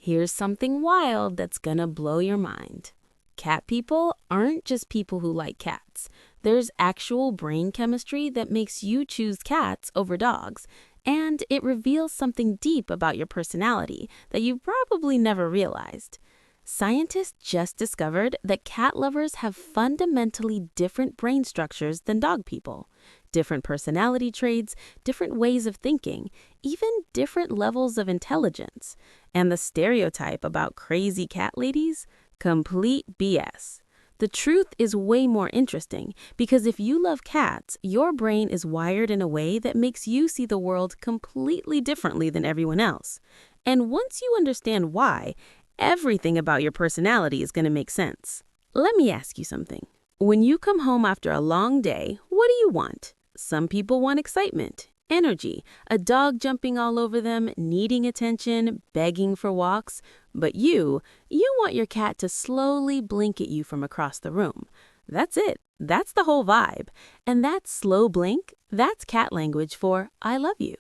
Here's something wild that's gonna blow your mind. Cat people aren't just people who like cats. There's actual brain chemistry that makes you choose cats over dogs, and it reveals something deep about your personality that you probably never realized. Scientists just discovered that cat lovers have fundamentally different brain structures than dog people. Different personality traits, different ways of thinking, even different levels of intelligence. And the stereotype about crazy cat ladies? Complete BS. The truth is way more interesting because if you love cats, your brain is wired in a way that makes you see the world completely differently than everyone else. And once you understand why, everything about your personality is going to make sense. Let me ask you something. When you come home after a long day, what do you want? Some people want excitement, energy, a dog jumping all over them, needing attention, begging for walks. But you want your cat to slowly blink at you from across the room. That's it. That's the whole vibe. And that slow blink, that's cat language for I love you.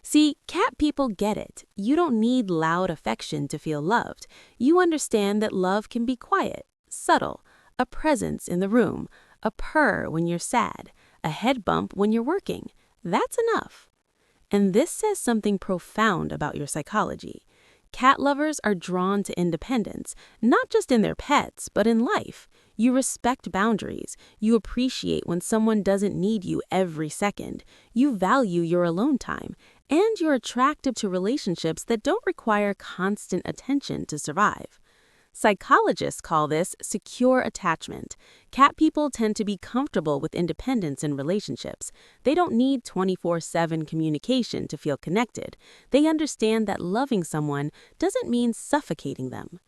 See, cat people get it. You don't need loud affection to feel loved. You understand that love can be quiet, subtle, a presence in the room, a purr when you're sad, a head bump when you're working. That's enough. And this says something profound about your psychology. Cat lovers are drawn to independence, not just in their pets, but in life. You respect boundaries. You appreciate when someone doesn't need you every second. You value your alone time. And you're attracted to relationships that don't require constant attention to survive. Psychologists call this secure attachment. Cat people tend to be comfortable with independence in relationships. They don't need 24/7 communication to feel connected. They understand that loving someone doesn't mean suffocating them.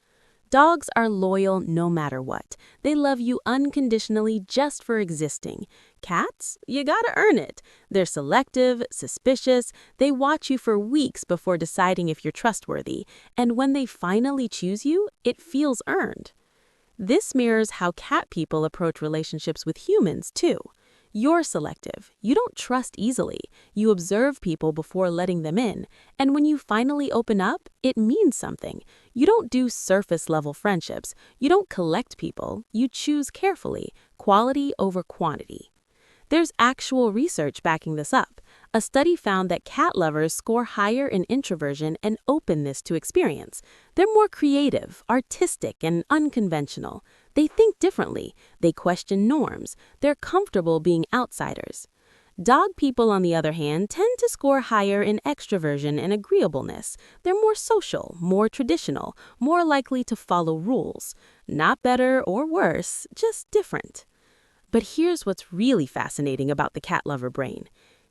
Dogs are loyal no matter what. They love you unconditionally just for existing. Cats, you gotta earn it. They're selective, suspicious. They watch you for weeks before deciding if you're trustworthy. And when they finally choose you, it feels earned. This mirrors how cat people approach relationships with humans, too. You're selective. You don't trust easily. You observe people before letting them in. And when you finally open up, it means something. You don't do surface-level friendships. You don't collect people. You choose carefully, quality over quantity. There's actual research backing this up. A study found that cat lovers score higher in introversion and openness to experience. They're more creative, artistic, and unconventional. They think differently. They question norms. They're comfortable being outsiders. Dog people, on the other hand, tend to score higher in extroversion and agreeableness. They're more social, more traditional, more likely to follow rules. Not better or worse, just different. But here's what's really fascinating about the cat lover brain.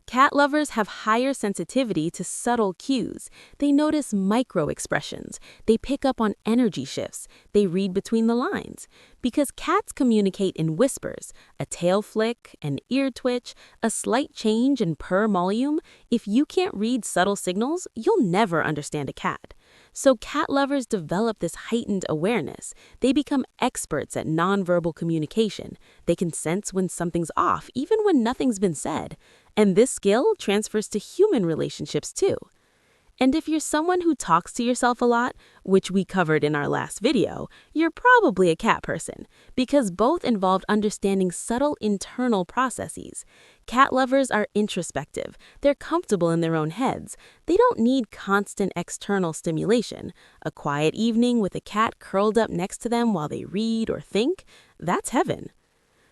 Cat lovers have higher sensitivity to subtle cues. They notice micro-expressions. They pick up on energy shifts. They read between the lines. Because cats communicate in whispers, a tail flick, an ear twitch, a slight change in purr volume, if you can't read subtle signals, you'll never understand a cat. So cat lovers develop this heightened awareness. They become experts at nonverbal communication. They can sense when something's off, even when nothing's been said. And this skill transfers to human relationships too. And if you're someone who talks to yourself a lot, which we covered in our last video, you're probably a cat person, because both involve understanding subtle internal processes. Cat lovers are introspective. They're comfortable in their own heads. They don't need constant external stimulation. A quiet evening with a cat curled up next to them while they read or think, that's heaven.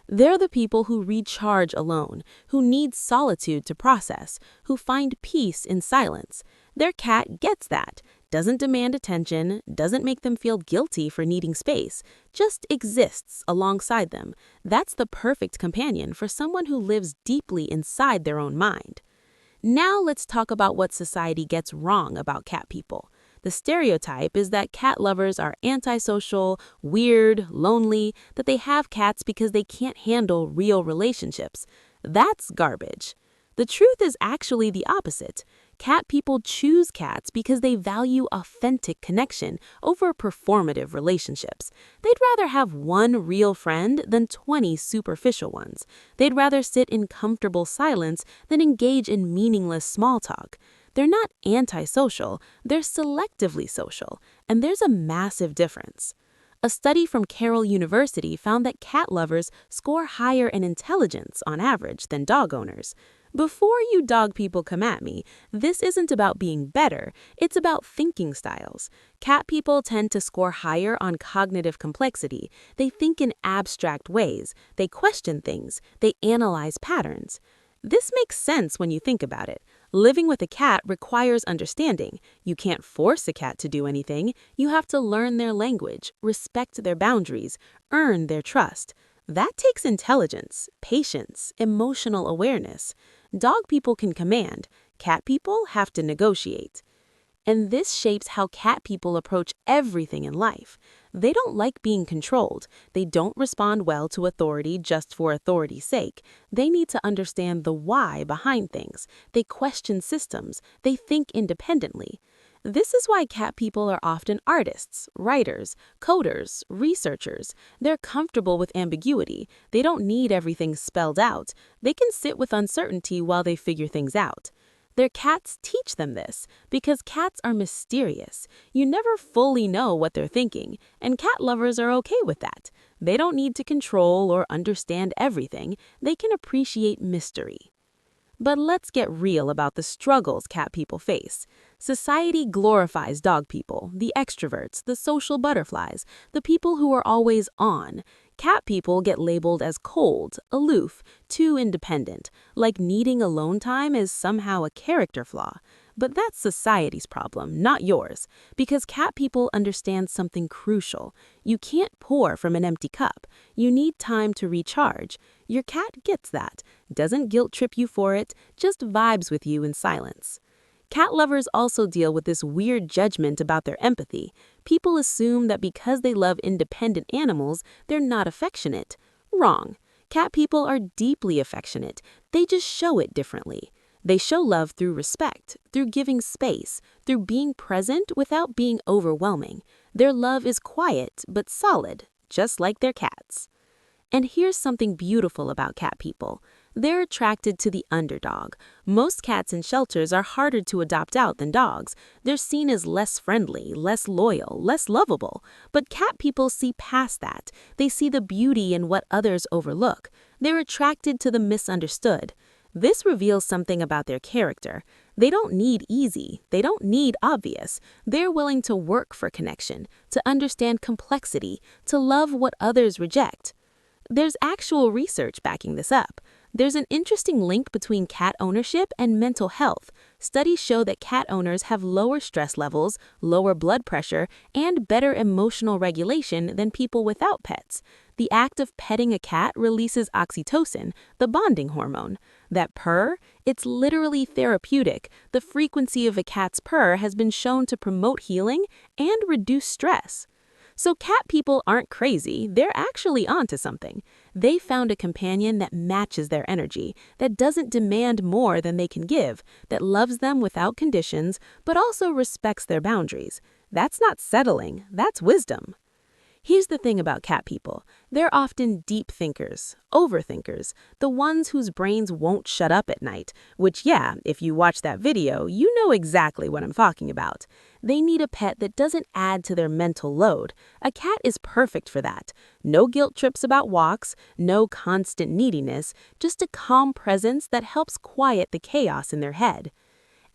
They're the people who recharge alone, who need solitude to process, who find peace in silence. Their cat gets that, doesn't demand attention, doesn't make them feel guilty for needing space, just exists alongside them. That's the perfect companion for someone who lives deeply inside their own mind. Now let's talk about what society gets wrong about cat people. The stereotype is that cat lovers are antisocial, weird, lonely, that they have cats because they can't handle real relationships. That's garbage. The truth is actually the opposite. Cat people choose cats because they value authentic connection over performative relationships. They'd rather have one real friend than 20 superficial ones. They'd rather sit in comfortable silence than engage in meaningless small talk. They're not antisocial, they're selectively social, and there's a massive difference. A study from Carroll University found that cat lovers score higher in intelligence on average than dog owners. Before you dog people come at me, this isn't about being better, it's about thinking styles. Cat people tend to score higher on cognitive complexity. They think in abstract ways, they question things, they analyze patterns. This makes sense when you think about it. Living with a cat requires understanding. You can't force a cat to do anything. You have to learn their language, respect their boundaries, earn their trust. That takes intelligence, patience, emotional awareness. Dog people can command. Cat people have to negotiate. And this shapes how cat people approach everything in life. They don't like being controlled. They don't respond well to authority just for authority's sake. They need to understand the why behind things. They question systems. They think independently. This is why cat people are often artists, writers, coders, researchers. They're comfortable with ambiguity. They don't need everything spelled out. They can sit with uncertainty while they figure things out. Their cats teach them this because cats are mysterious. You never fully know what they're thinking, and cat lovers are okay with that. They don't need to control or understand everything. They can appreciate mystery. But let's get real about the struggles cat people face. Society glorifies dog people, the extroverts, the social butterflies, the people who are always on. Cat people get labeled as cold, aloof, too independent, like needing alone time is somehow a character flaw. But that's society's problem, not yours, because cat people understand something crucial. You can't pour from an empty cup. You need time to recharge. Your cat gets that, doesn't guilt trip you for it, just vibes with you in silence. Cat lovers also deal with this weird judgment about their empathy. People assume that because they love independent animals, they're not affectionate. Wrong. Cat people are deeply affectionate. They just show it differently. They show love through respect, through giving space, through being present without being overwhelming. Their love is quiet but solid, just like their cats. And here's something beautiful about cat people. They're attracted to the underdog. Most cats in shelters are harder to adopt out than dogs. They're seen as less friendly, less loyal, less lovable. But cat people see past that. They see the beauty in what others overlook. They're attracted to the misunderstood. This reveals something about their character. They don't need easy. They don't need obvious. They're willing to work for connection, to understand complexity, to love what others reject. There's actual research backing this up. There's an interesting link between cat ownership and mental health. Studies show that cat owners have lower stress levels, lower blood pressure, and better emotional regulation than people without pets. The act of petting a cat releases oxytocin, the bonding hormone. That purr, it's literally therapeutic. The frequency of a cat's purr has been shown to promote healing and reduce stress. So cat people aren't crazy, they're actually onto something. They found a companion that matches their energy, that doesn't demand more than they can give, that loves them without conditions, but also respects their boundaries. That's not settling, that's wisdom. Here's the thing about cat people. They're often deep thinkers, overthinkers, the ones whose brains won't shut up at night, which, yeah, if you watch that video, you know exactly what I'm talking about. They need a pet that doesn't add to their mental load. A cat is perfect for that. No guilt trips about walks, no constant neediness, just a calm presence that helps quiet the chaos in their head.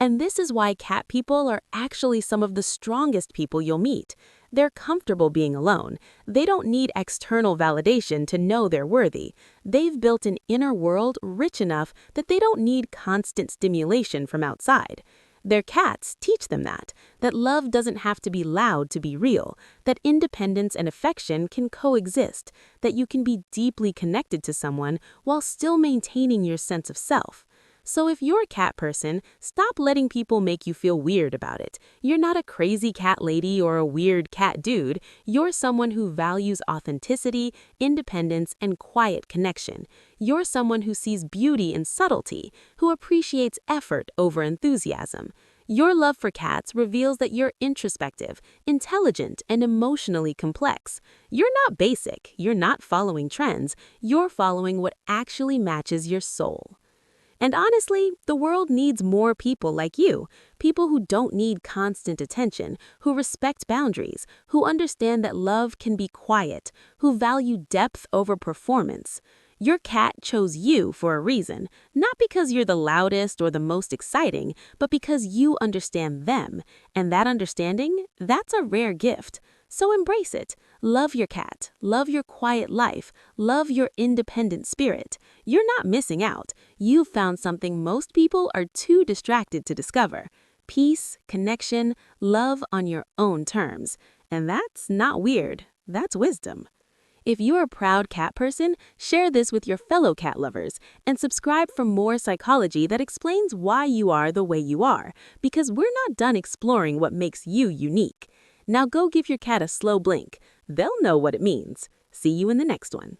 And this is why cat people are actually some of the strongest people you'll meet. They're comfortable being alone. They don't need external validation to know they're worthy. They've built an inner world rich enough that they don't need constant stimulation from outside. Their cats teach them that love doesn't have to be loud to be real, that independence and affection can coexist, that you can be deeply connected to someone while still maintaining your sense of self. So if you're a cat person, stop letting people make you feel weird about it. You're not a crazy cat lady or a weird cat dude. You're someone who values authenticity, independence, and quiet connection. You're someone who sees beauty in subtlety, who appreciates effort over enthusiasm. Your love for cats reveals that you're introspective, intelligent, and emotionally complex. You're not basic. You're not following trends. You're following what actually matches your soul. And honestly, the world needs more people like you, people who don't need constant attention, who respect boundaries, who understand that love can be quiet, who value depth over performance. Your cat chose you for a reason, not because you're the loudest or the most exciting, but because you understand them. And that understanding, that's a rare gift. So embrace it. Love your cat. Love your quiet life. Love your independent spirit. You're not missing out. You've found something most people are too distracted to discover. Peace, connection, love on your own terms. And that's not weird. That's wisdom. If you're a proud cat person, share this with your fellow cat lovers and subscribe for more psychology that explains why you are the way you are, because we're not done exploring what makes you unique. Now go give your cat a slow blink. They'll know what it means. See you in the next one.